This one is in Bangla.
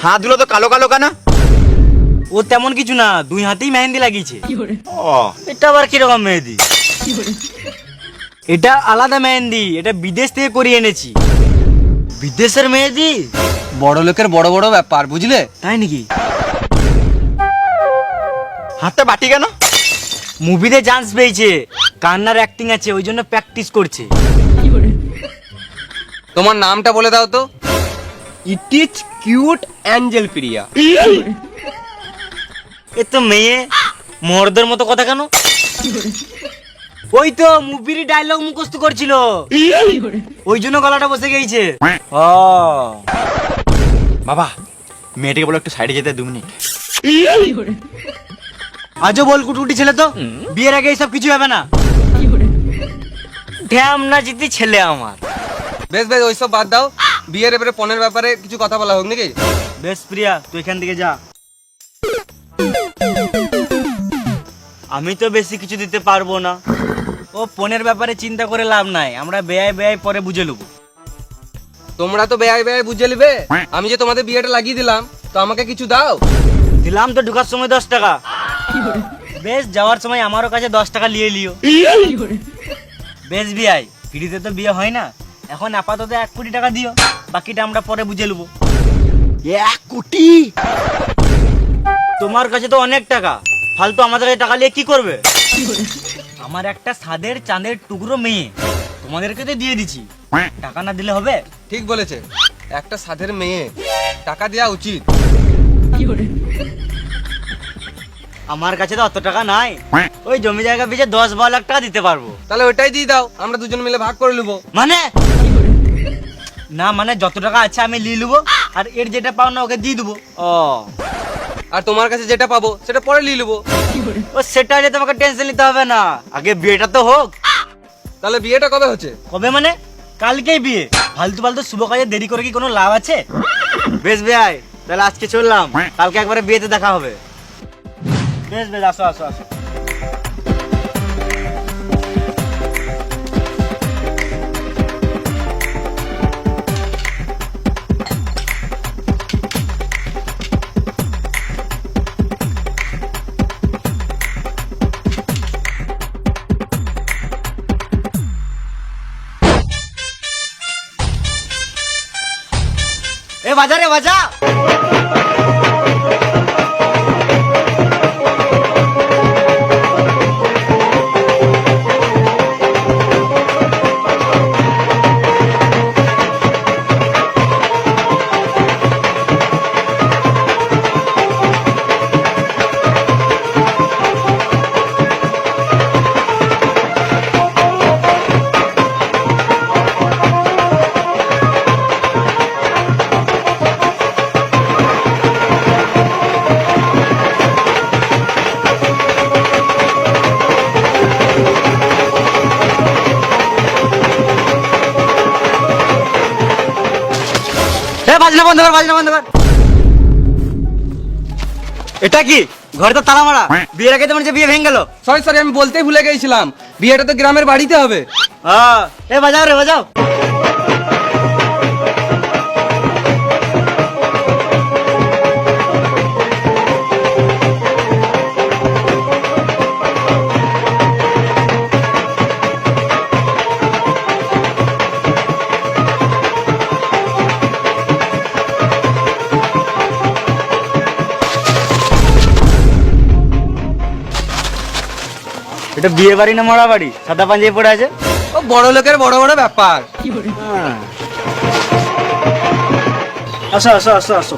হাতগুলো তো কালো কালো কেন? ও তেমন কিছু না, দুই হাতেই মেহেন্দি লাগিয়েছে। ও এটা আবার কিরকম মেহেন্দি? এটা আলাদা মেহেন্দি, এটা বিদেশ থেকে করিয়ে এনেছি। বিদেশের মেহেন্দি? বড় লোকের বড় বড় ব্যাপার, বুঝলে? তাই নাকি? হাতটা বাটি কেন? মুভিতে চান্স পেয়েছে, কান্নার অ্যাক্টিং আছে, ওই জন্য প্র্যাকটিস করছে। তোমার নামটা বলে দাও তো। ইট ইজ কিউট অ্যাঞ্জেল প্রিয়া। এ তো মেয়ে, মর্দের মতো কথা কেন? ওই তো মুভির ডায়লগ মুখস্থ করছিল, ওই জন্য গলাটা বসে গেছে। ও বাবা, মেয়েটাকে বলো একটু সাইডে যেতে 2 মিনিট। আজও বল কুটুকুটি ছেলে তো, বিয়ের আগে এইসব কিছু হবে না। ঢ্যাম না জিতি ছেলে আমার। বেশ বেশ, ওইসব বাদ দাও। বিয়ের এবারে পণের ব্যাপারে কিছু কথা বলা হোক নাকি? বেশ প্রিয়া, তুই এখান থেকে যা। আমি তো বেশি কিছু দিতে পারবো না। ও পণের ব্যাপারে চিন্তা করে লাভ নাই, আমরা বেয়াই বেয়াই পরে বুঝে নেবো। তোমরা তো বেয়াই বেয়াই বুঝে নিবে, আমি যে তোমাদের বিয়েটা লাগিয়ে দিলাম, তো আমাকে কিছু দাও। দিলাম তো ঢুকার সময় 10 টাকা। বেশ, যাওয়ার সময় আমারও কাছে 10 টাকা নিয়ে লিও। বেশ বিয়াই, ফ্রিতে তো বিয়ে হয় না, এখন আপাতত 1 কোটি টাকা দিও, বাকিটা আমরা পরে বুঝে নেবো। 1 কোটি? তোমার কাছে তো অনেক টাকা, ফালতু আমাদের কাছে টাকা নিয়ে কি করবে? আমার একটা সাদের চাঁদের টুকরো মেয়ে, তোমাদেরকে তো দিয়ে দিছি, টাকা না দিলে হবে? ঠিক বলেছে, একটা সাধের মেয়ে, টাকা দেওয়া উচিত। আমার কাছে তো অত টাকা নাই, ওই জমি জায়গা বেচে 10-12 লাখ টাকা দিতে পারবো। তাহলে ওইটাই দিয়ে দাও, আমরা দুজন মিলে ভাগ করে নেবো। মানে না, মানে যত টাকা আছে আমি নিয়ে নেবো, আর এর যেটা পাও না ওকে দিয়ে দেবো। ও আর তোমার কাছে যেটা পাবো সেটা পরে নিয়ে নেবো। ও সেটা নিয়ে তোমাকে টেনশন নিতে হবে না, আগে বিয়েটা তো হোক। তাহলে বিয়েটা কবে হচ্ছে? কবে মানে? কালকেই বিয়ে, ফালতু ফালতু শুভ কাজে দেরি করে কি কোনো লাভ আছে? বেশ ভাই, তাহলে আজকে চললাম, কালকে একবারে বিয়েতে দেখা হবে। বেশ বেশ, আসো আসো আসো। এ বাজা রে বাজা। বাজনা বন্ধ কর, বাজনা বন্ধ কর। এটা কি ঘরে তো তালা মারা? বিয়ের আগে তো মনে হচ্ছে বিয়ে ভেঙে গেল। সরি সরি, আমি বলতেই ভুলে গেছিলাম, বিয়েটা তো গ্রামের বাড়িতে হবে। হ্যাঁ, এ বাজাও রে বাজাও। এটা বিয়ে বাড়ি না মরা বাড়ি? সাদা পাঞ্জাবি পরে আছে। ও বড় লোকের বড় বড় ব্যাপার। আসো আসো আসো আসো।